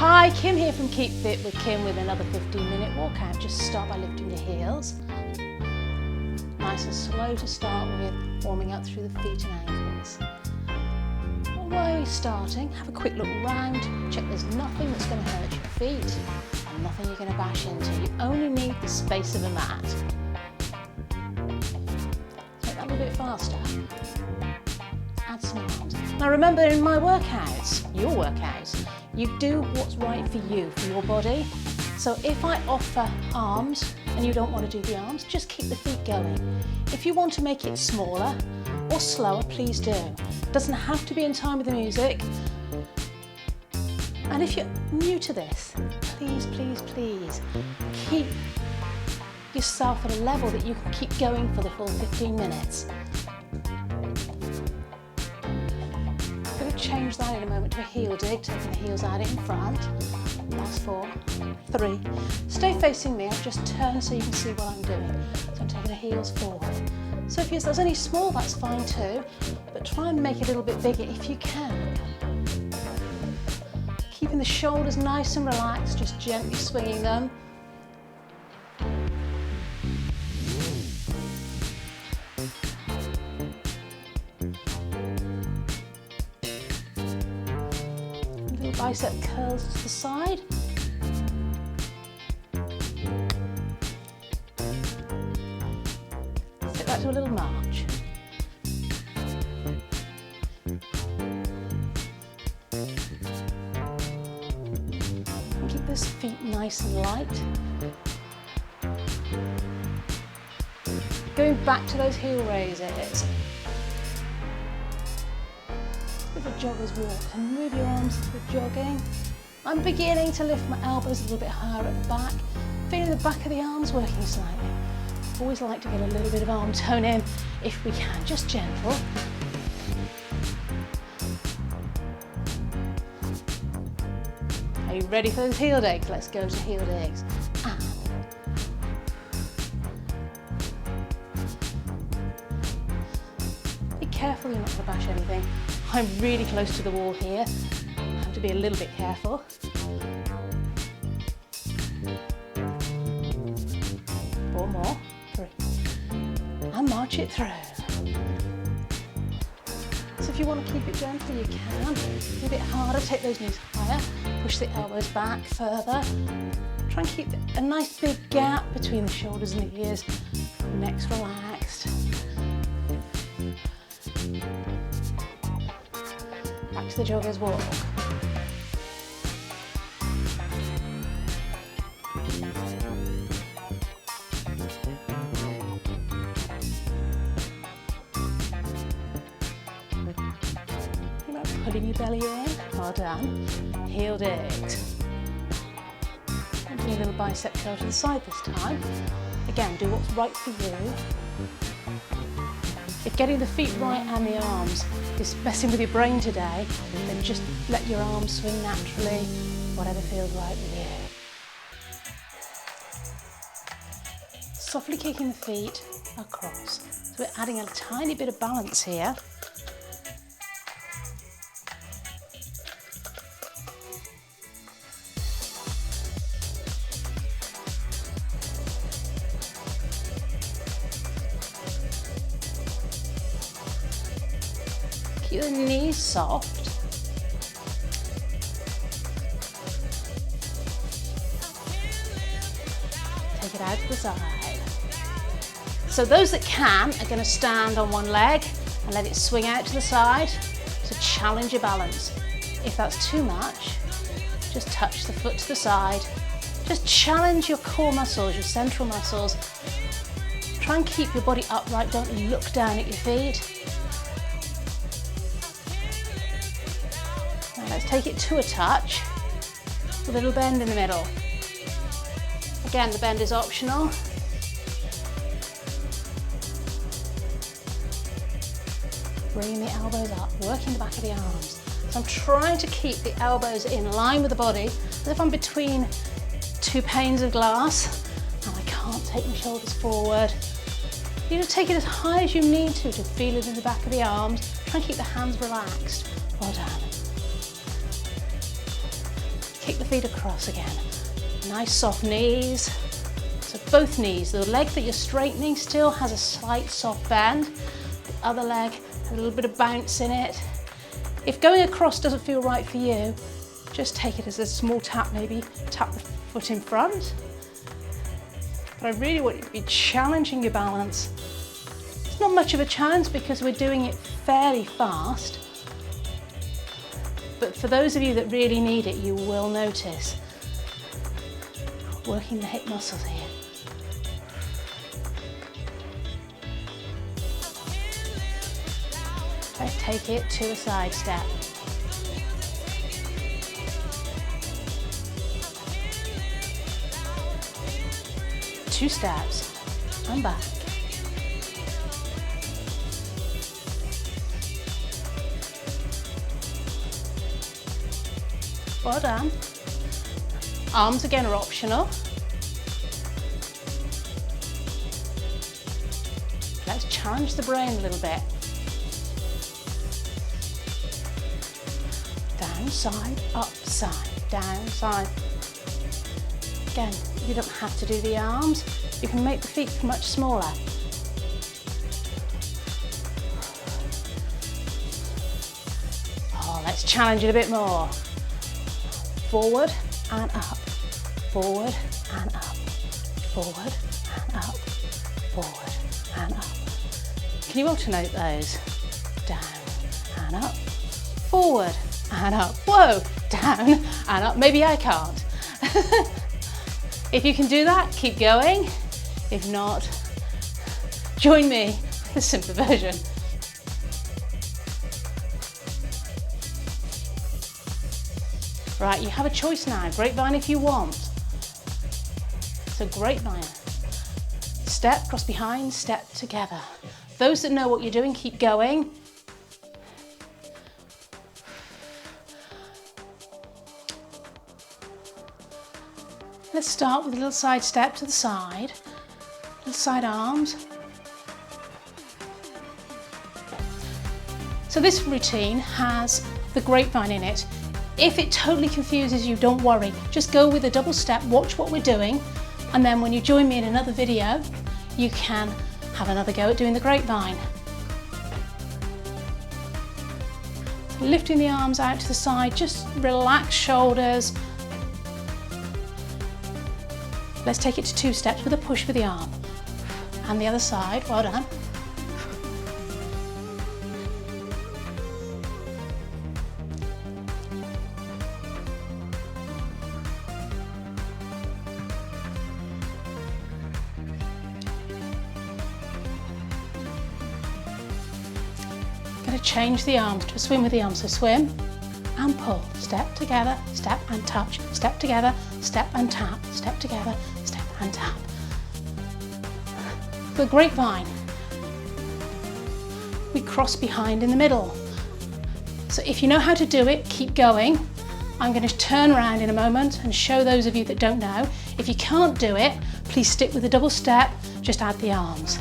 Hi, Kim here from Keep Fit with Kim with another 15-minute workout. Just start by lifting your heels. Nice and slow to start with, warming up through the feet and ankles. While you're starting, have a quick look around, check there's nothing that's going to hurt your feet and nothing you're going to bash into. You only need the space of a mat. Make that a little bit faster. Add some arms. Now remember, in my workouts, your workouts, you do what's right for you, for your body. So if I offer arms and you don't want to do the arms, just keep the feet going. If you want to make it smaller or slower, please do. It doesn't have to be in time with the music. And if you're new to this, please, please, please keep yourself at a level that you can keep going for the full 15 minutes. I'm going to change that in a moment to a heel dig, taking the heels out in front. Last 4, 3. Stay facing me, I've just turned so you can see what I'm doing. So I'm taking the heels forward. So if yours is only small, that's fine too, but try and make it a little bit bigger if you can. Keeping the shoulders nice and relaxed, just gently swinging them. Little bicep curls to the side. Take that to a little march. And keep those feet nice and light. Going back to those heel raises. With a jogger's walk and move your arms to the jogging. I'm beginning to lift my elbows a little bit higher at the back, feeling the back of the arms working slightly. Always like to get a little bit of arm tone in if we can, just gentle. Are you ready for those heel digs? Let's go to heel digs. And be careful you're not going to bash anything. I'm really close to the wall here. I have to be a little bit careful. 4 more. 3. And march it through. So if you want to keep it gentle, you can. A bit harder, take those knees higher, push the elbows back further. Try and keep a nice big gap between the shoulders and the ears. Neck's relaxed. Back to the jogger's walk. Putting your belly in, well done. Heel digs. And do a little bicep curl to the side this time. Again, do what's right for you. If getting the feet right and the arms is messing with your brain today, then just let your arms swing naturally, whatever feels right with you. Softly kicking the feet across. So we're adding a tiny bit of balance here. Keep the knees soft. Take it out to the side. So those that can are going to stand on one leg and let it swing out to the side to challenge your balance. If that's too much, just touch the foot to the side. Just challenge your core muscles, your central muscles. Try and keep your body upright, don't look down at your feet. Let's take it to a touch with a little bend in the middle. Again, the bend is optional. Bringing the elbows up, working the back of the arms. So I'm trying to keep the elbows in line with the body, as if I'm between 2 panes of glass and I can't take my shoulders forward. You just take it as high as you need to feel it in the back of the arms. Try and keep the hands relaxed. Well done. kick the feet across again. Nice soft knees. So both knees, the leg that you're straightening still has a slight soft bend. The other leg, a little bit of bounce in it. If going across doesn't feel right for you, just take it as a small tap, maybe tap the foot in front. But I really want you to be challenging your balance. It's not much of a challenge because we're doing it fairly fast. But for those of you that really need it, you will notice working the hip muscles here. Let's take it to a side step. Two steps and back. Well done. Arms again are optional. Let's challenge the brain a little bit. Down, side, up, side, down, side. Again, you don't have to do the arms. You can make the feet much smaller. Oh, let's challenge it a bit more. Forward and up, forward and up, forward and up, forward and up. Can you alternate those? Down and up, forward and up. Whoa, down and up. Maybe I can't. If you can do that, keep going. If not, join me, the simpler version. Right, you have a choice now. Grapevine if you want. So grapevine. Step, cross behind, step together. Those that know what you're doing, keep going. Let's start with a little side step to the side. Little side arms. So this routine has the grapevine in it. If it totally confuses you, don't worry. Just go with a double step, watch what we're doing, and then when you join me in another video, you can have another go at doing the grapevine. Lifting the arms out to the side, just relax shoulders. Let's take it to two steps with a push with the arm. And the other side, well done. Going to change the arms to a swim with the arms. So swim and pull, step together, step and touch, step together, step and tap, step together, step and tap. The grapevine, we cross behind in the middle. So if you know how to do it, keep going. I'm going to turn around in a moment and show those of you that don't know. If you can't do it, please stick with the double step, just add the arms.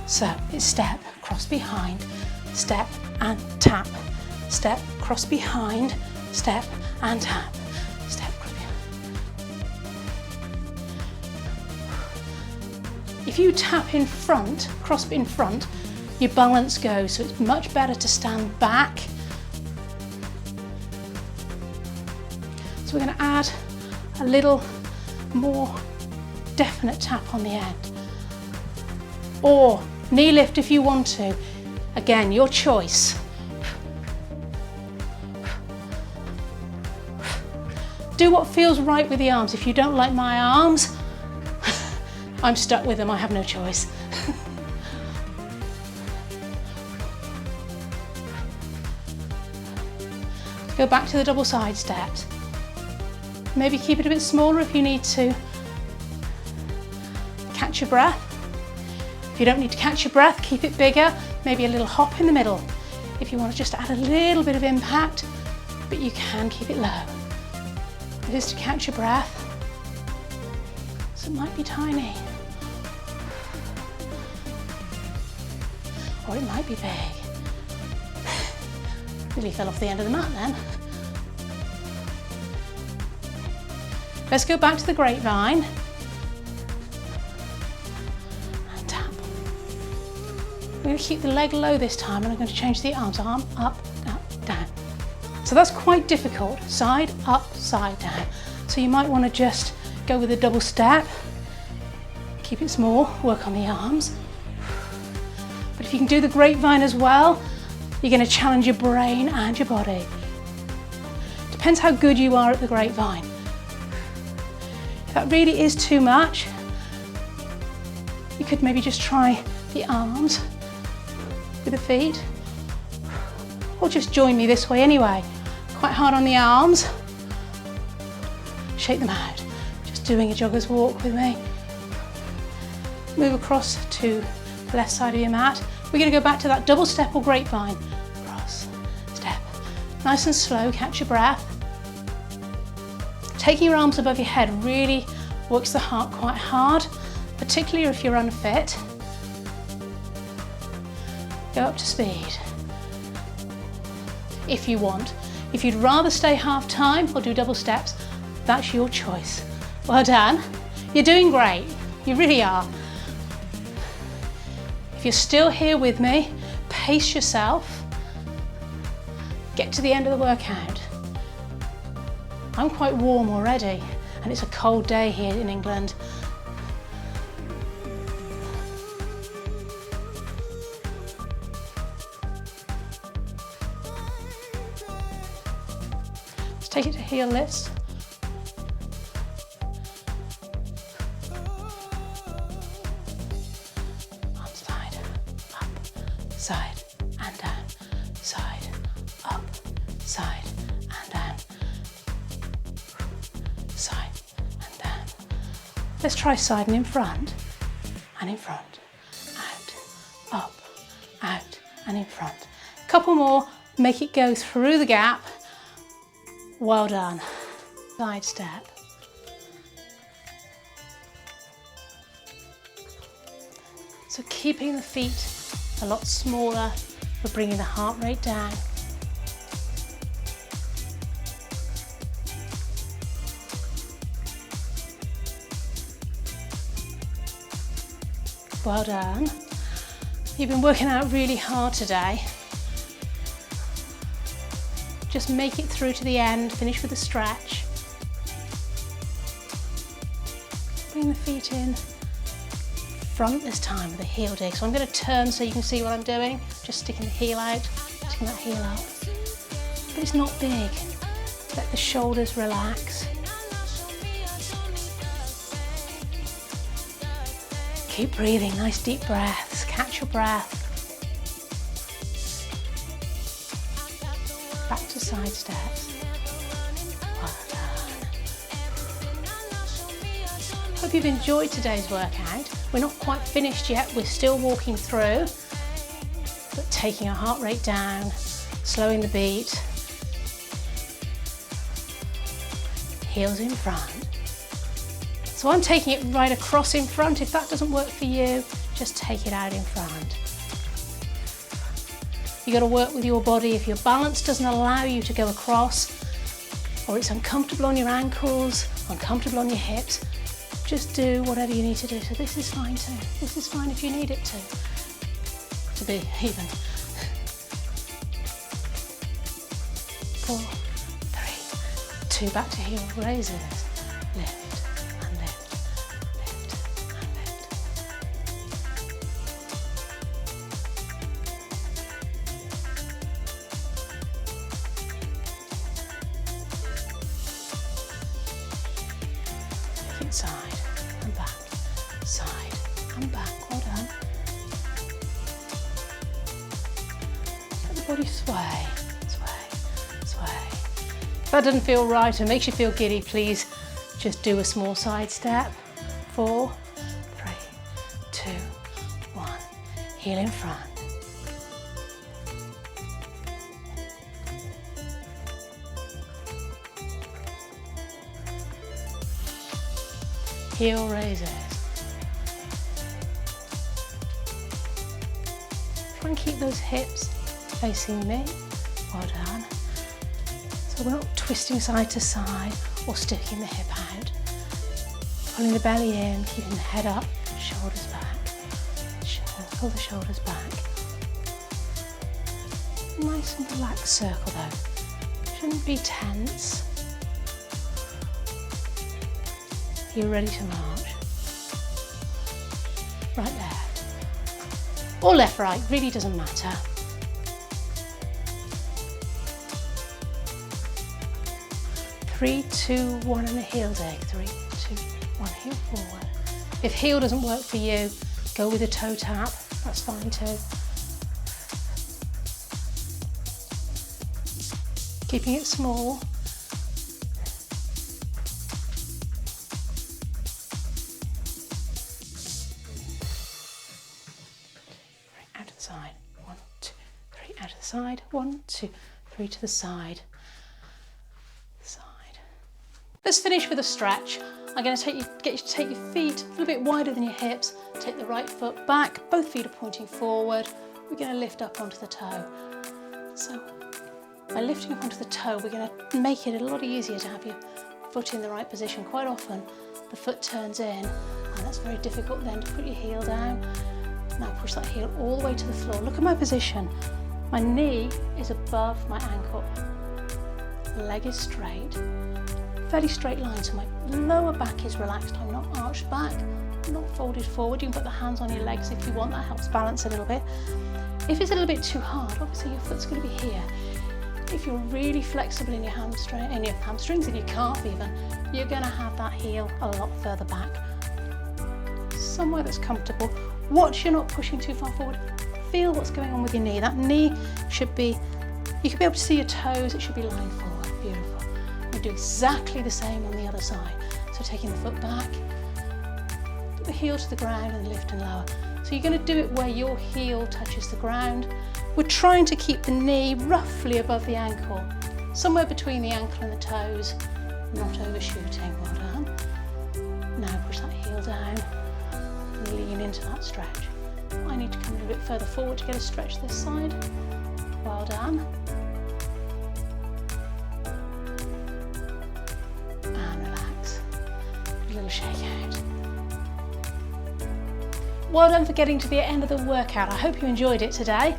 So it's step, cross behind, step and tap, step, cross behind, step and tap, step, cross behind. If you tap in front, cross in front, your balance goes, so it's much better to stand back. So we're going to add a little more definite tap on the end. Or knee lift if you want to. Again, your choice. Do what feels right with the arms. If you don't like my arms, I'm stuck with them, I have no choice. Go back to the double side steps. Maybe keep it a bit smaller if you need to catch your breath. If you don't need to catch your breath, keep it bigger. Maybe a little hop in the middle. If you want to just add a little bit of impact, but you can keep it low. It is to catch your breath, so it might be tiny. Or it might be big. Nearly fell off the end of the mat then. Let's go back to the grapevine. And tap. I'm going to keep the leg low this time, and I'm going to change the arms. Arm up, down. So that's quite difficult. Side, up, side, down. So you might want to just go with a double step. Keep it small, work on the arms. But if you can do the grapevine as well, you're going to challenge your brain and your body. Depends how good you are at the grapevine. If that really is too much, you could maybe just try the arms with the feet, or just join me this way anyway. Quite hard on the arms. Shake them out. Just doing a jogger's walk with me. Move across to the left side of your mat. We're going to go back to that double step or grapevine. Cross, step. Nice and slow, catch your breath. Taking your arms above your head really works the heart quite hard, particularly if you're unfit. Go up to speed. If you want. If you'd rather stay half time or do double steps, that's your choice. Well done. You're doing great. You really are. If you're still here with me, pace yourself. Get to the end of the workout. I'm quite warm already, and it's a cold day here in England. Let's take it to heel lifts. Side and down, side, up, side and down, side and down. Let's try side and in front, out, up, and in front. Couple more, make it go through the gap. Well done. Side step. So keeping the feet a lot smaller for bringing the heart rate down. Well done. You've been working out really hard today. Just make it through to the end, finish with a stretch. Bring the feet in. Front this time with a heel dig. So I'm going to turn so you can see what I'm doing. Just sticking the heel out, sticking that heel up. But it's not big. Let the shoulders relax. Keep breathing, nice deep breaths. Catch your breath. Back to side steps. Well done. Hope you've enjoyed today's workout. We're not quite finished yet, we're still walking through, but taking our heart rate down, slowing the beat, heels in front. So I'm taking it right across in front. If that doesn't work for you, just take it out in front. You've got to work with your body. If your balance doesn't allow you to go across, or it's uncomfortable on your ankles, uncomfortable on your hips, just do whatever you need to do. So this is fine too. This is fine if you need it to be even. 4, 3, 2, back to heel raises. Lift and lift, lift and lift. Take it side and back, side and back. Well done. Let the body sway, sway, sway. If that doesn't feel right or makes you feel giddy, please just do a small side step. 4, 3, 2, 1. Heel in front. Heel raises. Try and keep those hips facing me. Well done. So we're not twisting side to side or sticking the hip out. Pulling the belly in, keeping the head up, shoulders back. Pull the shoulders back. Nice and relaxed circle though. Shouldn't be tense. You're ready to march. Right, left. Or left, right, really doesn't matter. Three, two, one, and a heel dig. 3, 2, 1, heel forward. If heel doesn't work for you, go with a toe tap. That's fine too. Keeping it small. Out to the side. 1, 2, 3. Out to the side. 1, 2, 3 to the side. Let's finish with a stretch. I'm going to get you to take your feet a little bit wider than your hips. Take the right foot back, both feet are pointing forward. We're going to lift up onto the toe. So by lifting up onto the toe, we're going to make it a lot easier to have your foot in the right position. Quite often the foot turns in and that's very difficult then to put your heel down. Now push that heel all the way to the floor. Look at my position. My knee is above my ankle. Leg is straight. Fairly straight line, so my lower back is relaxed. I'm not arched back, I'm not folded forward. You can put the hands on your legs if you want, that helps balance a little bit. If it's a little bit too hard, obviously your foot's going to be here. If you're really flexible in your hamstrings, and your calf even, you're going to have that heel a lot further back. Somewhere that's comfortable. Watch you're not pushing too far forward. Feel what's going on with your knee. That knee should be, you should be able to see your toes, it should be lying forward. Beautiful. We do exactly the same on the other side. So taking the foot back, put the heel to the ground and lift and lower. So you're going to do it where your heel touches the ground. We're trying to keep the knee roughly above the ankle, somewhere between the ankle and the toes, not overshooting. Well done. Now push that heel down and lean into that stretch. I need to come a little bit further forward to get a stretch this side. Well done. Shake out. Well done for getting to the end of the workout. I hope you enjoyed it today.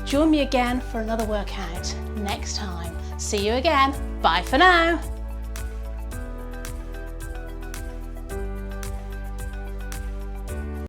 Join me again for another workout next time. See you again. Bye for now.